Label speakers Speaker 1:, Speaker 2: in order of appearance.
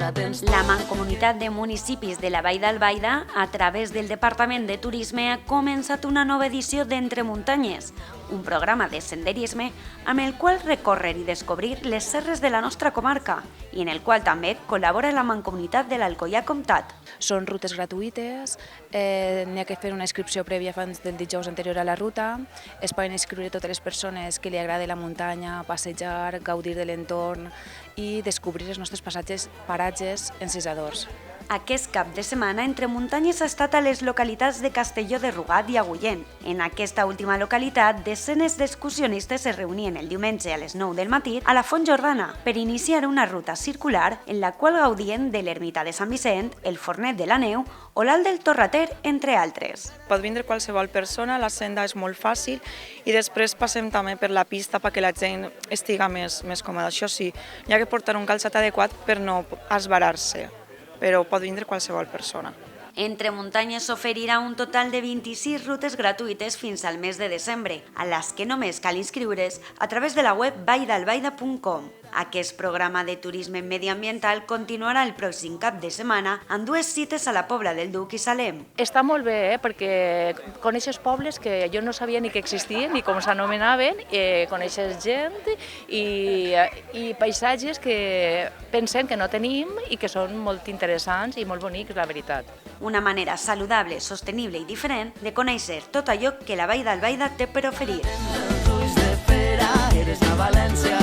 Speaker 1: La Mancomunitat de Municipis de la Vall d'Albaida, a través del Departament de Turisme, ha començat una nova edició d'Entre Muntanyes, un programa de senderisme amb el qual recórrer i descobrir les serres de la nostra comarca i en el qual també col·labora la Mancomunitat de l'Alcoià Comtat.
Speaker 2: Són rutes gratuïtes, n'hi ha que fer una inscripció prèvia abans del dijous anterior a la ruta, es poden inscriure totes les persones que li agrada la muntanya, passejar, gaudir de l'entorn i descobrir els nostres paratges encisadors.
Speaker 1: Aquest cap de setmana, Entre Muntanyes ha estat a les localitats de Castelló de Rugat i Agullent. En aquesta última localitat, desenes d'excursionistes es reunien el diumenge a les 9 del matí a la Font Jordana per iniciar una ruta circular en la qual gaudien de l'Ermita de Sant Vicent, el Fornet de la Neu o l'Alt del Torrater, entre altres.
Speaker 3: Pot vindre qualsevol persona, la senda és molt fàcil i després passem també per la pista perquè la gent estiga més còmoda. Això sí, hi ha que portar un calçat adequat per no esbarar-se, però pot vindre qualsevol persona.
Speaker 1: Entre Muntanyes s'oferirà un total de 26 rutes gratuïtes fins al mes de desembre, a les que només cal inscriure's a través de la web valldalbaida.com. Aquest programa de turisme mediambiental continuarà el pròxim cap de setmana amb 2 cites a la Pobla del Duc i Salem.
Speaker 4: Està molt bé, perquè coneixes pobles que jo no sabia ni que existien ni com s'anomenaven, coneixes gent i paisatges que pensem que no tenim i que són molt interessants i molt bonics, la veritat.
Speaker 1: Una manera saludable, sostenible i diferent de conèixer tot allò que la Vall d'Albaida té per oferir.
Speaker 5: Els ulls de fera, eres la València